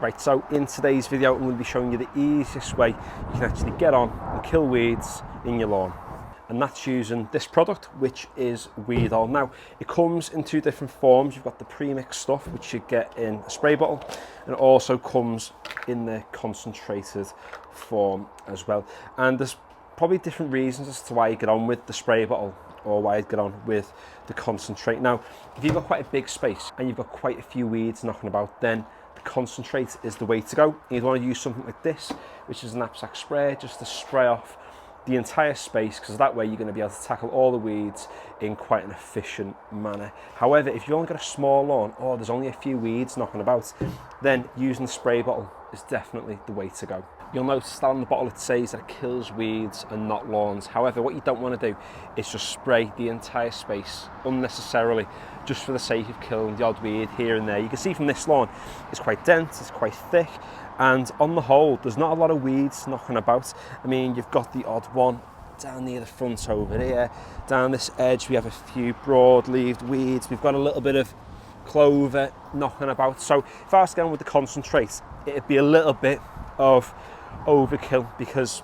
Right, so in today's video I'm going to be showing you the easiest way you can actually get on and kill weeds in your lawn. And that's using this product, which is Weedol. Now, it comes in two different forms. You've got the premix stuff, which you get in a spray bottle, and it also comes in the concentrated form as well. And there's probably different reasons as to why you get on with the spray bottle or why you get on with the concentrate. Now, if you've got quite a big space and you've got quite a few weeds knocking about, then the concentrate is the way to go. You'd want to use something like this, which is a knapsack sprayer, just to spray off the entire space, because that way you're going to be able to tackle all the weeds in quite an efficient manner. However, if you've only got a small lawn or there's only a few weeds knocking about, then using the spray bottle is definitely the way to go. You'll notice that on the bottle it says that it kills weeds and not lawns. However, what you don't want to do is just spray the entire space unnecessarily, just for the sake of killing the odd weed here and there. You can see from this lawn, it's quite dense, it's quite thick, and on the whole, there's not a lot of weeds knocking about. I mean, you've got the odd one down near the front over here. Down this edge, we have a few broad-leaved weeds. We've got a little bit of clover knocking about. So if I was going with the concentrate, it'd be a little bit of overkill because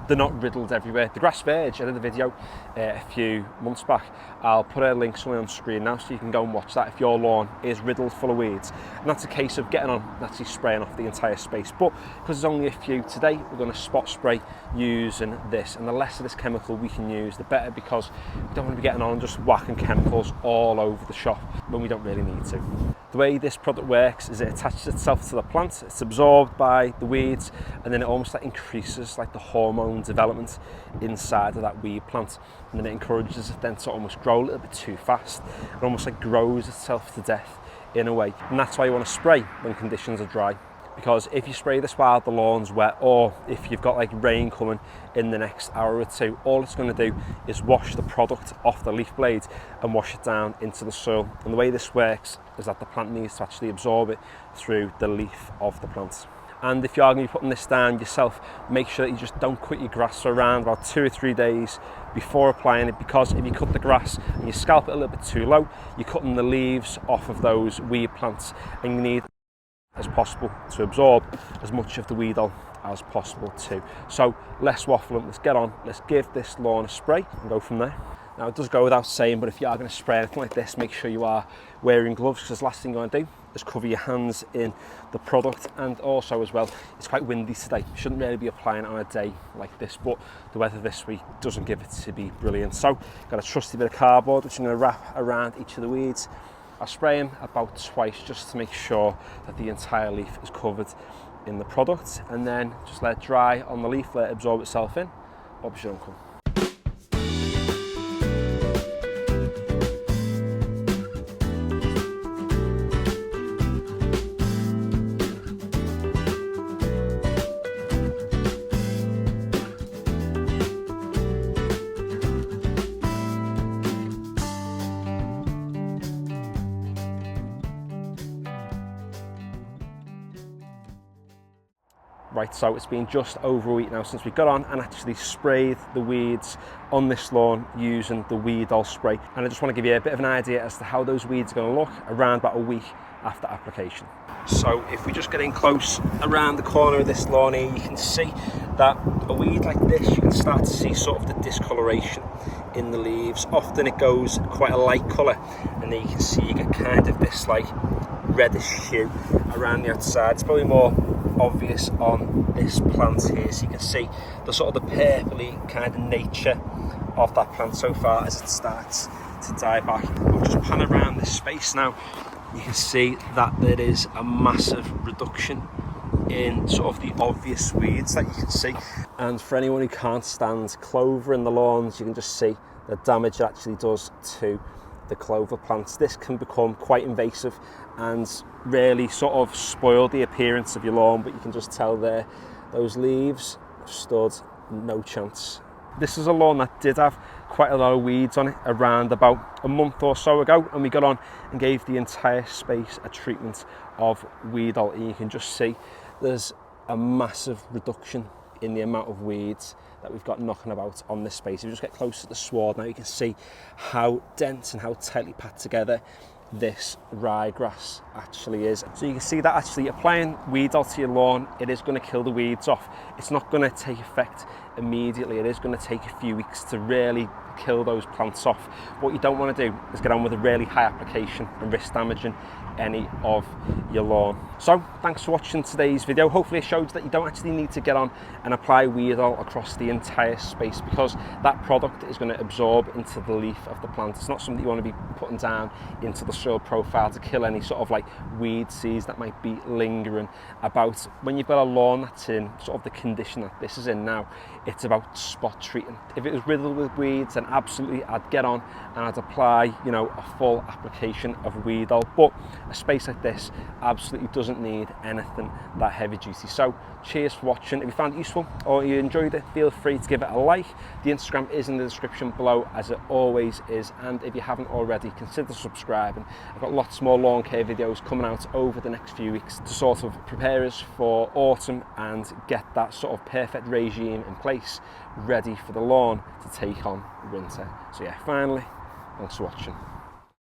they're not riddled everywhere. The grass verge, I did a video a few months back. I'll put a link somewhere on screen now so you can go and watch that if your lawn is riddled full of weeds. And that's a case of getting on and actually spraying off the entire space. But because there's only a few today, we're going to spot spray using this. And the less of this chemical we can use, the better, because we don't want to be getting on and just whacking chemicals all over the shop when we don't really need to. The way this product works is it attaches itself to the plant, it's absorbed by the weeds, and then it almost like increases like the hormone development inside of that weed plant, and then it encourages it then to almost grow a little bit too fast. It almost like grows itself to death in a way, and that's why you want to spray when conditions are dry. Because if you spray this while the lawn's wet, or if you've got like rain coming in the next hour or two, all it's going to do is wash the product off the leaf blade and wash it down into the soil. And the way this works is that the plant needs to actually absorb it through the leaf of the plant. And if you are going to be putting this down yourself, make sure that you just don't cut your grass for around about 2 or 3 days before applying it, because if you cut the grass and you scalp it a little bit too low, you're cutting the leaves off of those weed plants, and you need as possible to absorb as much of the Weedol as possible too. So less waffling, let's get on, let's give this lawn a spray and go from there. Now, it does go without saying, but if you are going to spray anything like this, make sure you are wearing gloves, because the last thing you want to do is cover your hands in the product. And also as well, it's quite windy today. You shouldn't really be applying it on a day like this, but the weather this week doesn't give it to be brilliant. So got a trusty bit of cardboard which I'm going to wrap around each of the weeds. I'll spray them about twice just to make sure that the entire leaf is covered in the product, and then just let it dry on the leaf, let it absorb itself in. Bob's your uncle. Right, so it's been just over a week now since we got on and actually sprayed the weeds on this lawn using the Weedol spray. And I just want to give you a bit of an idea as to how those weeds are going to look around about a week after application. So if we just get in close around the corner of this lawn here, you can see that a weed like this, you can start to see sort of the discoloration in the leaves. Often it goes quite a light colour, and then you can see you get kind of this like reddish hue around the outside. It's probably more obvious on this plant here, so you can see the sort of the purpley kind of nature of that plant so far as it starts to die back. We'll just pan around this space now. You can see that there is a massive reduction in sort of the obvious weeds that you can see. And for anyone who can't stand clover in the lawns, you can just see the damage it actually does to the clover plants. This can become quite invasive and really sort of spoil the appearance of your lawn, but you can just tell there, those leaves have stood no chance. This is a lawn that did have quite a lot of weeds on it around about a month or so ago, and we got on and gave the entire space a treatment of Weedol, and you can just see there's a massive reduction in the amount of weeds that we've got knocking about on this space. If you just get close to the sward now, you can see how dense and how tightly packed together this ryegrass actually is. So you can see that actually applying Weedol to your lawn, it is going to kill the weeds off. It's not going to take effect immediately. It is going to take a few weeks to really kill those plants off. What you don't want to do is get on with a really high application and risk damaging any of your lawn. So thanks for watching today's video. Hopefully it showed that you don't actually need to get on and apply Weedol across the entire space, because that product is going to absorb into the leaf of the plant. It's not something you want to be putting down into the soil profile to kill any sort of like weed seeds that might be lingering about. When you've got a lawn that's in sort of the condition that this is in now, it's about spot treating. If it was riddled with weeds, then absolutely I'd get on and I'd apply, you know, a full application of Weedol. But a space like this absolutely doesn't need anything that heavy duty. So cheers for watching. If you found it useful or you enjoyed it, feel free to give it a like. The Instagram is in the description below, as it always is, and if you haven't already, consider subscribing. I've got lots more lawn care videos coming out over the next few weeks to sort of prepare us for autumn and get that sort of perfect regime in place, ready for the lawn to take on winter. So yeah, finally, thanks for watching.